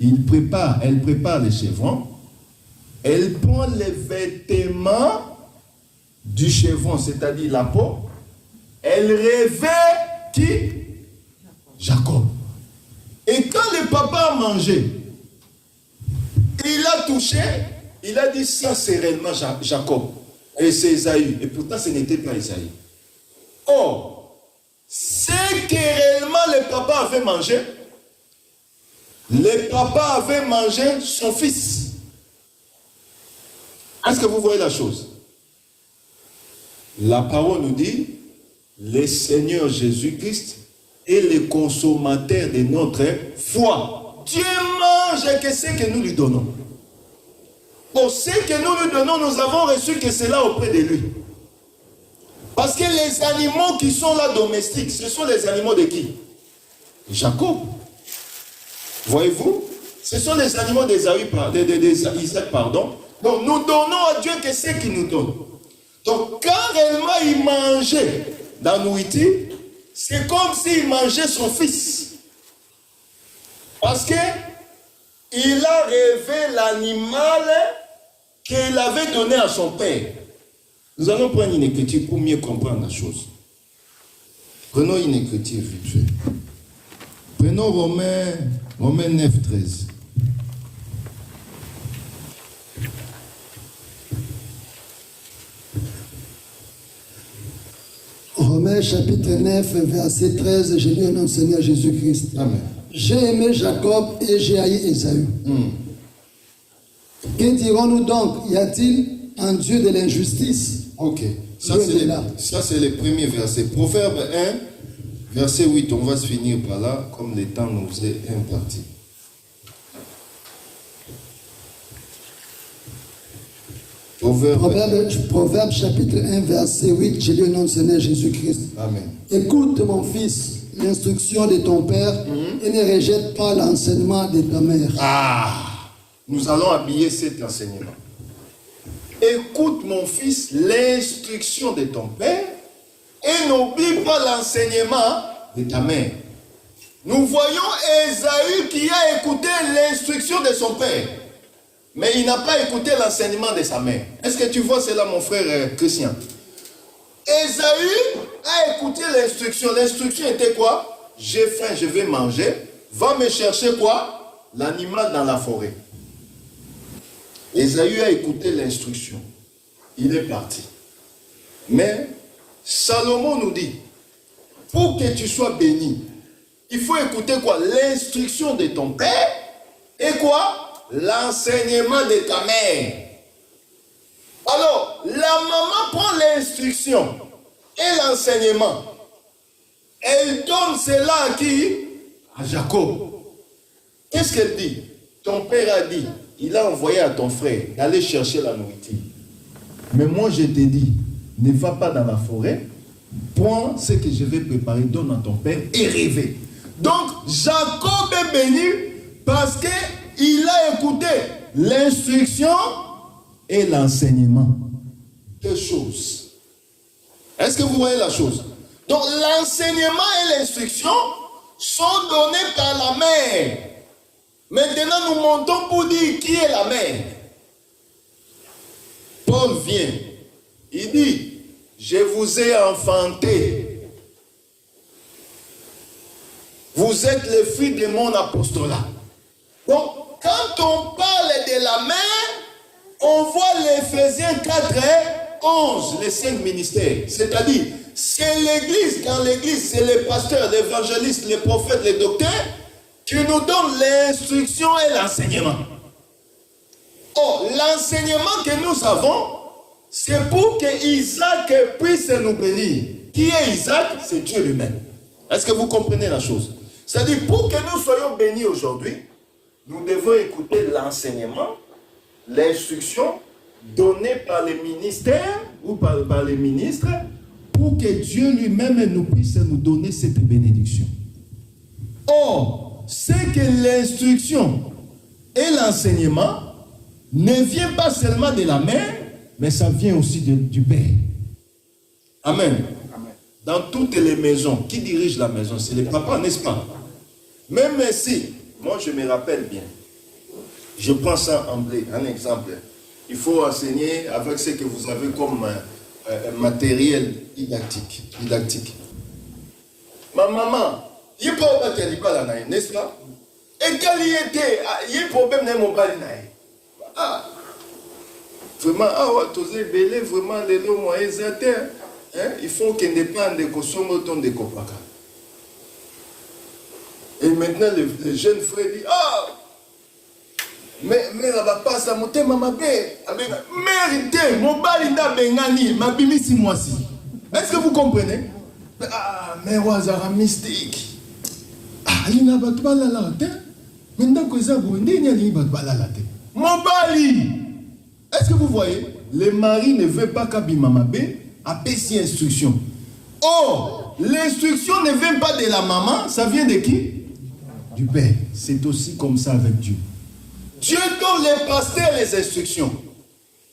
Elle prépare les chevrons. Elle prend les vêtements du chevron, c'est-à-dire la peau. Elle revêt qui? Jacob. Et quand le papa a mangé, il a touché, il a dit ça c'est réellement Jacob. Et c'est Esaü. Et pourtant ce n'était pas Esaü. Or, c'est que réellement le papa avait mangé. Le papa avait mangé son fils. Est-ce que vous voyez la chose? La parole nous dit, le Seigneur Jésus-Christ est le consommateur de notre foi. Dieu mange que ce que nous lui donnons. Pour ce que nous lui donnons, nous avons reçu que cela auprès de lui. Parce que les animaux qui sont là domestiques, ce sont les animaux de qui? Jacob. Voyez-vous? Ce sont les animaux d'Isaac, pardon. Donc nous donnons à Dieu que ce qu'il nous donne. Donc quand réellement il mangeait la nourriture, c'est comme s'il mangeait son fils. Parce que il a rêvé l'animal qu'il avait donné à son père. Nous allons prendre une écriture pour mieux comprendre la chose. Prenons une écriture vite fait. Prenons Romains 9, 13. Romains chapitre 9, verset 13, j'ai lu au nom du Seigneur Jésus-Christ. Amen. J'ai aimé Jacob et j'ai haï Ésaü. Que dirons-nous donc? Y a-t-il un Dieu de l'injustice? Ok. Ça, c'est le premier verset. Proverbe 1, verset 8. On va se finir par là, comme le temps nous est imparti. Proverbe chapitre 1, verset 8, j'ai lu au nom du Seigneur Jésus-Christ. Amen. Écoute, mon fils, l'instruction de ton père et ne rejette pas l'enseignement de ta mère. Nous allons habiller cet enseignement. Écoute, mon fils, l'instruction de ton père et n'oublie pas l'enseignement de ta mère. Nous voyons Ésaü qui a écouté l'instruction de son père, mais il n'a pas écouté l'enseignement de sa mère. Est-ce que tu vois cela, mon frère Christian? Ésaü a écouté l'instruction. L'instruction était quoi? J'ai faim, je vais manger. Va me chercher quoi? L'animal dans la forêt. Ésaü a écouté l'instruction. Il est parti. Mais Salomon nous dit, pour que tu sois béni, il faut écouter quoi? L'instruction de ton père et quoi? L'enseignement de ta mère. Alors, la maman prend l'instruction et l'enseignement. Elle donne cela à qui? À Jacob. Qu'est-ce qu'elle dit? Ton père a dit, il a envoyé à ton frère d'aller chercher la nourriture. Mais moi je te dis, ne va pas dans la forêt, prends ce que je vais préparer, donne à ton père et rêve. Donc Jacob est béni parce qu'il a écouté l'instruction et l'enseignement. Deux choses. Est-ce que vous voyez la chose? Donc l'enseignement et l'instruction sont donnés par la mère. Maintenant, nous montons pour dire qui est la mère. Paul vient. Il dit, je vous ai enfanté. Vous êtes les fruits de mon apostolat. Donc, quand on parle de la mère, on voit l'Éphésiens 4 et 11, les 5 ministères. C'est-à-dire, c'est l'église. Quand l'église, c'est les pasteurs, les évangélistes, les prophètes, les docteurs, qui nous donne l'instruction et l'enseignement. Or, l'enseignement que nous avons, c'est pour que Isaac puisse nous bénir. Qui est Isaac? C'est Dieu lui-même. Est-ce que vous comprenez la chose? C'est-à-dire, pour que nous soyons bénis aujourd'hui, nous devons écouter l'enseignement, l'instruction donnée par les ministères ou par les ministres, pour que Dieu lui-même nous puisse nous donner cette bénédiction. Or, c'est que l'instruction et l'enseignement ne viennent pas seulement de la mère, mais ça vient aussi du Père. Amen. Amen. dans toutes les maisons, qui dirige la maison? C'est les papas, n'est-ce pas? Même si, moi je me rappelle bien, je prends ça en exemple. Il faut enseigner avec ce que vous avez comme matériel didactique. Ma maman, il n'y a pas de n'est-ce pas? Et quand il était, il y a un problème dans mon bali. Vraiment, vraiment, les lois moyens il faut qu'ils dépendent de Kosomoton de Kopaka. Et maintenant, le jeune frère dit, mais la va pas ça monter maman mérité mon balinda bengani ma bimi si moi si. Est-ce que vous comprenez? Mais wazara mystique. Il n'a pas de balle à la tête. Maintenant que ça vous dit, il n'y a pas de balle à la tête. Mon bali. Est-ce que vous voyez? Le mari ne veut pas qu'Abimamabé appelle instruction. Or, l'instruction ne vient pas de la maman, ça vient de qui? Du père. C'est aussi comme ça avec Dieu. Dieu donne les pasteurs les instructions.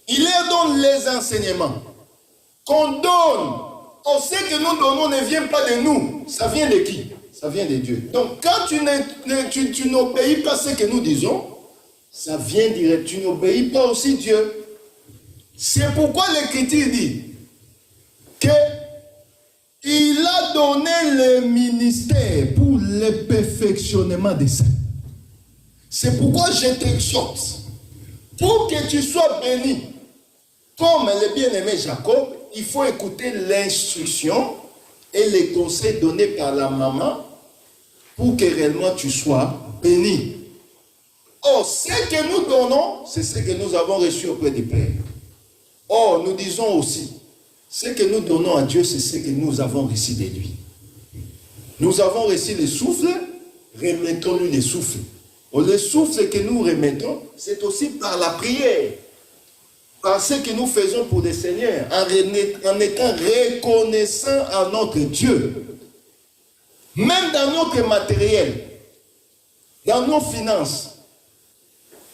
Il leur donne les enseignements. Qu'on donne. On sait que nous donnons ne vient pas de nous. Ça vient de qui? Ça vient de Dieu. Donc quand tu n'obéis pas ce que nous disons, ça vient direct. Tu n'obéis pas aussi Dieu. C'est pourquoi l'Écriture dit que il a donné le ministère pour le perfectionnement des saints. C'est pourquoi je t'exhorte, pour que tu sois béni, comme le bien-aimé Jacob, il faut écouter l'instruction et les conseils donnés par la maman pour que réellement tu sois béni. Or, ce que nous donnons, c'est ce que nous avons reçu auprès du Père. Or, nous disons aussi, ce que nous donnons à Dieu, c'est ce que nous avons reçu de lui. Nous avons reçu le souffle, remettons-lui le souffle. Le souffle que nous remettons, c'est aussi par la prière. Par ce que nous faisons pour le Seigneur, en étant reconnaissant à notre Dieu. Même dans notre matériel, dans nos finances,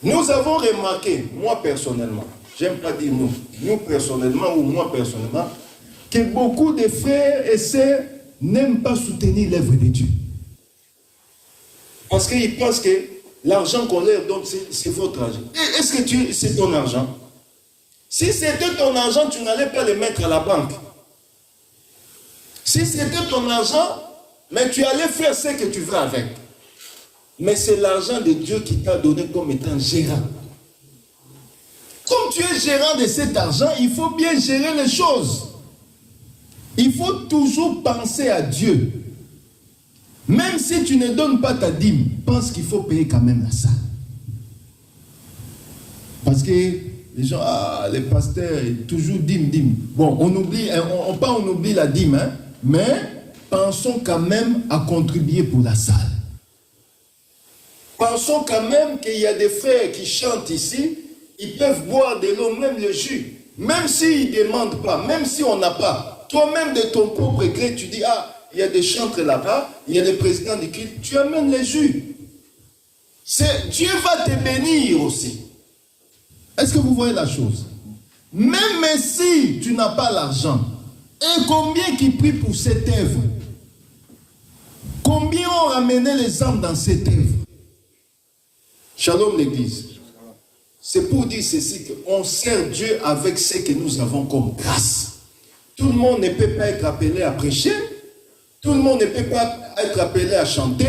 nous avons remarqué, moi personnellement, j'aime pas dire nous personnellement ou moi personnellement, que beaucoup de frères et sœurs n'aiment pas soutenir l'œuvre de Dieu. Parce qu'ils pensent que l'argent qu'on leur donne, c'est votre argent. Est-ce que c'est ton argent? Si c'était ton argent, tu n'allais pas le mettre à la banque. Si c'était ton argent, mais tu allais faire ce que tu veux avec. Mais c'est l'argent de Dieu qui t'a donné comme étant gérant. Comme tu es gérant de cet argent, il faut bien gérer les choses. Il faut toujours penser à Dieu. Même si tu ne donnes pas ta dîme, pense qu'il faut payer quand même la salle. Parce que les gens, les pasteurs, toujours dîme. Bon, on oublie la dîme, hein, mais pensons quand même à contribuer pour la salle. Pensons quand même qu'il y a des frères qui chantent ici, ils peuvent boire de l'eau, même le jus. Même s'ils ne demandent pas, même si on n'a pas. Toi-même de ton propre gré, tu dis, il y a des chantres là-bas, il y a des présidents de culte, tu amènes les jus. Dieu va te bénir aussi. Est-ce que vous voyez la chose? Même si tu n'as pas l'argent, et combien qui prient pour cette œuvre? Combien ont ramené les âmes dans cette œuvre? Shalom l'église. C'est pour dire ceci qu'on sert Dieu avec ce que nous avons comme grâce. Tout le monde ne peut pas être appelé à prêcher. Tout le monde ne peut pas être appelé à chanter.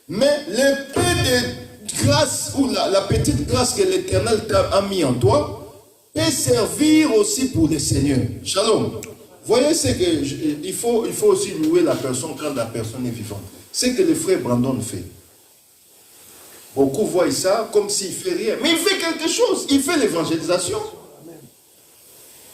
Mais le peu de grâce ou la petite grâce que l'Éternel a mis en toi peut servir aussi pour le Seigneur. Shalom. Voyez ce que il faut aussi louer la personne quand la personne est vivante. C'est ce que le frère Brandon fait. Beaucoup voient ça comme s'il ne fait rien. Mais il fait quelque chose. Il fait l'évangélisation.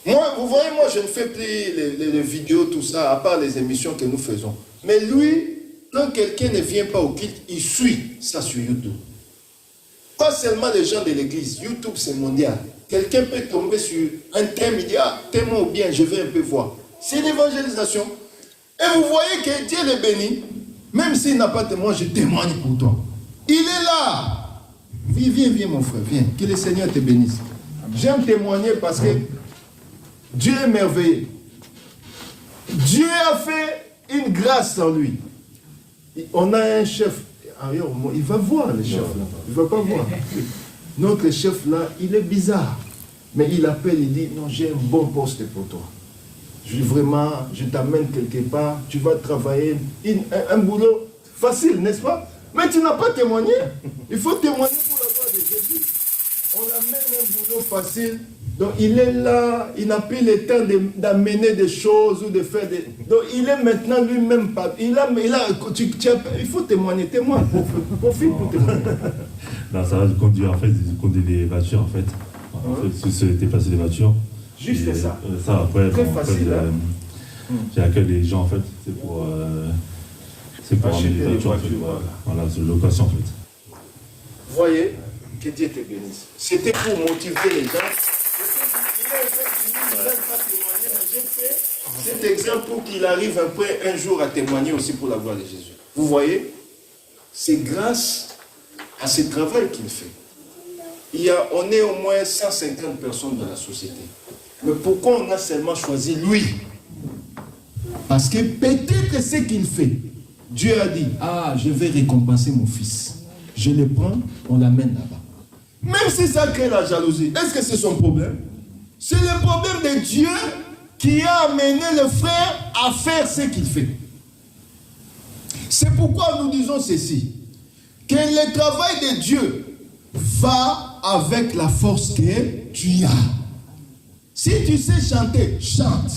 Moi, vous voyez, moi, je ne fais plus les vidéos, tout ça, à part les émissions que nous faisons. Mais lui, quand quelqu'un ne vient pas au culte, il suit ça sur YouTube. Pas seulement les gens de l'église. YouTube, c'est mondial. Quelqu'un peut tomber sur un thème, il dit, thème ou bien, je vais un peu voir. C'est l'évangélisation. Et vous voyez que Dieu le bénit. Même s'il n'a pas témoin, je témoigne pour toi. Il est là. Viens, mon frère, viens. Que le Seigneur te bénisse. J'aime témoigner parce que Dieu est merveilleux. Dieu Dieu a fait une grâce en lui. On a un chef. Il va voir le chef là. Il ne va pas voir. Notre chef là, il est bizarre. Mais il appelle, il dit, non, j'ai un bon poste pour toi. Je t'amène quelque part, tu vas travailler un boulot facile, n'est-ce pas? Mais tu n'as pas témoigné. Il faut témoigner pour la gloire de Jésus. On amène un boulot facile. Donc il est là, il n'a plus le temps d'amener des choses ou de faire des... Donc il est maintenant lui-même pas... Il faut témoigner, témoigne, profite pour témoigner. Non, ça va conduire des voitures en fait. En fait, si c'était passer des voitures. Juste et ça. Ça après, très bon, facile. En fait, j'accueille les gens en fait. C'est pour acheter amener des voitures. En fait, voilà, c'est une location en fait. Vous voyez, que Dieu te bénisse. C'était pour motiver les gens. J'ai fait cet exemple pour qu'il arrive un jour à témoigner aussi pour la gloire de Jésus. Vous voyez, c'est grâce à ce travail qu'il fait. On est au moins 150 personnes dans la société. Mais pourquoi on a seulement choisi lui? Parce que peut-être ce qu'il fait, Dieu a dit, je vais récompenser mon fils. Je le prends, on l'amène là-bas. Même si ça crée la jalousie, est-ce que c'est son problème? C'est le problème de Dieu qui a amené le frère à faire ce qu'il fait. C'est pourquoi nous disons ceci, que le travail de Dieu va avec la force que tu as. Si tu sais chanter, chante.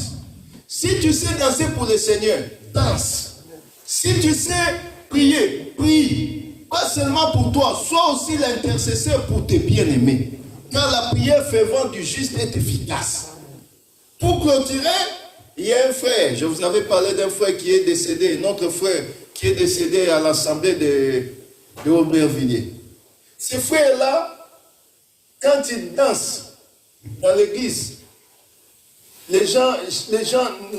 Si tu sais danser pour le Seigneur, danse. Si tu sais prier, prie. Pas seulement pour toi, sois aussi l'intercesseur pour tes bien-aimés. Car la prière fervente du juste est efficace. Pour clôturer, il y a un frère. Je vous avais parlé d'un frère qui est décédé, notre frère qui est décédé à l'assemblée de Aubervilliers. Ce frère-là, quand il danse dans l'église, les gens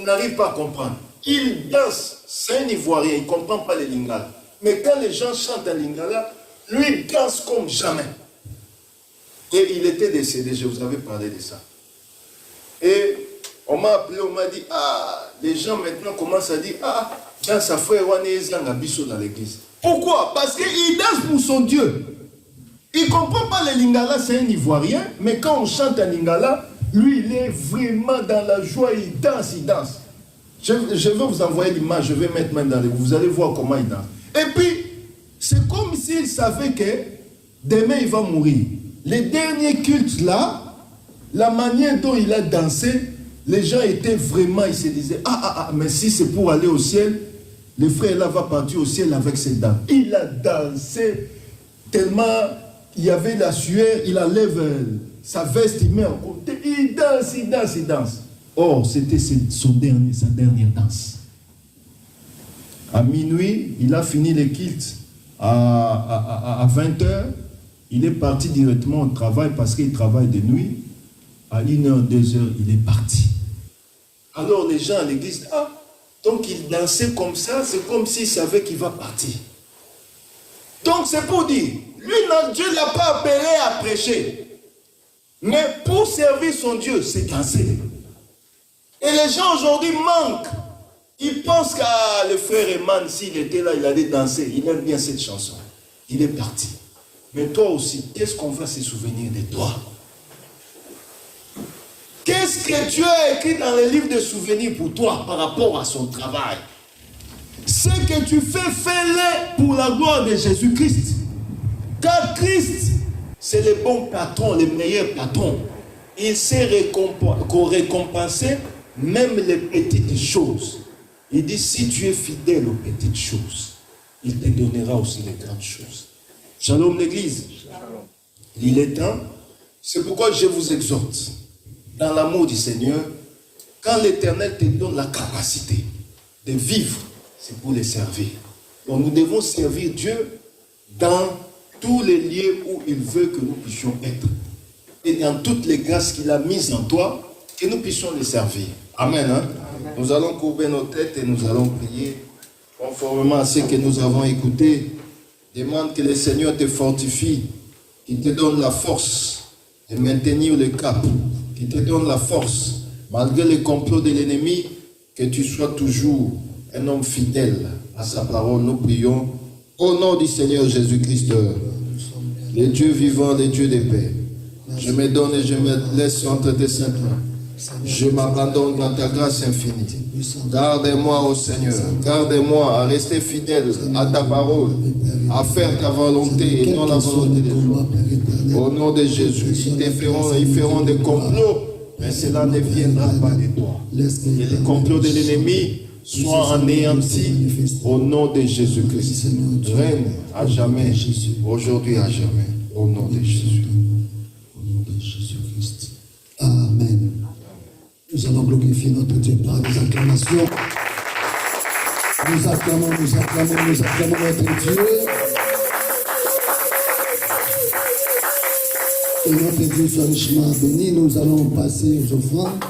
n'arrivent pas à comprendre. Il danse, c'est un Ivoirien, il ne comprend pas les lingala. Mais quand les gens chantent en lingala, lui danse comme jamais. Et il était décédé, je vous avais parlé de ça. Et on m'a appelé, on m'a dit, les gens maintenant commencent à dire, dans sa frère, on est dans l'église. Pourquoi? Parce qu'il danse pour son Dieu. Il ne comprend pas les lingala, c'est un Ivoirien, mais quand on chante en lingala, lui, il est vraiment dans la joie, il danse, il danse. Je vais vous envoyer l'image, je vais mettre même dans les... Vous allez voir comment il danse. Et puis, c'est comme s'il savait que demain, il va mourir. Les derniers cultes là, la manière dont il a dansé, les gens étaient vraiment, ils se disaient, mais si c'est pour aller au ciel, le frère là va partir au ciel avec ses dents. Il a dansé tellement, il y avait la sueur, il enlève sa veste, il met en côté, il danse, il danse, il danse. Or, c'était sa dernière danse. À minuit, il a fini les cultes. À 20h, il est parti directement au travail parce qu'il travaille de nuit. À 1h, 2h, il est parti. Alors les gens à l'église, donc il dansait comme ça, c'est comme s'il savait qu'il va partir. Donc c'est pour dire, lui, Dieu ne l'a pas appelé à prêcher. Mais pour servir son Dieu, c'est danser. Et les gens aujourd'hui manquent. Ils pensent que le frère Eman, s'il était là, il allait danser. Il aime bien cette chanson. Il est parti. Mais toi aussi, qu'est-ce qu'on va se souvenir de toi? Qu'est-ce que Dieu a écrit dans le livre de souvenirs pour toi par rapport à son travail? Ce que tu fais, fais-le pour la gloire de Jésus-Christ. Car Christ, c'est le bon patron, le meilleur patron. Il sait récompenser même les petites choses. Il dit, si tu es fidèle aux petites choses, il te donnera aussi les grandes choses. Shalom l'église. Il est temps. C'est pourquoi je vous exhorte, dans l'amour du Seigneur, quand l'Éternel te donne la capacité de vivre, c'est pour les servir. Donc nous devons servir Dieu dans tous les lieux où il veut que nous puissions être. Et dans toutes les grâces qu'il a mises en toi, que nous puissions les servir. Amen. Amen. Nous allons courber nos têtes et nous allons prier conformément à ce que nous avons écouté. Demande que le Seigneur te fortifie, qu'il te donne la force de maintenir le cap, qu'il te donne la force, malgré les complots de l'ennemi, que tu sois toujours un homme fidèle à sa parole. Nous prions au nom du Seigneur Jésus-Christ, le Dieu vivant, le Dieu de paix. Je me donne et je me laisse entre tes saintes mains. Je m'abandonne dans ta grâce infinie. Garde-moi, ô Seigneur, garde-moi à rester fidèle à ta parole, à faire ta volonté et non la volonté des autres. Au nom de Jésus, ils feront des complots, mais cela ne viendra pas de toi. Et les complots de l'ennemi soient anéantis au nom de Jésus-Christ. Règne à jamais, aujourd'hui à jamais, au nom de Jésus. Au nom de Jésus-Christ. Amen. Nous allons glorifier notre Dieu par des acclamations. Nous acclamons notre Dieu. Et notre Dieu soit richement béni. Nous allons passer aux offrandes.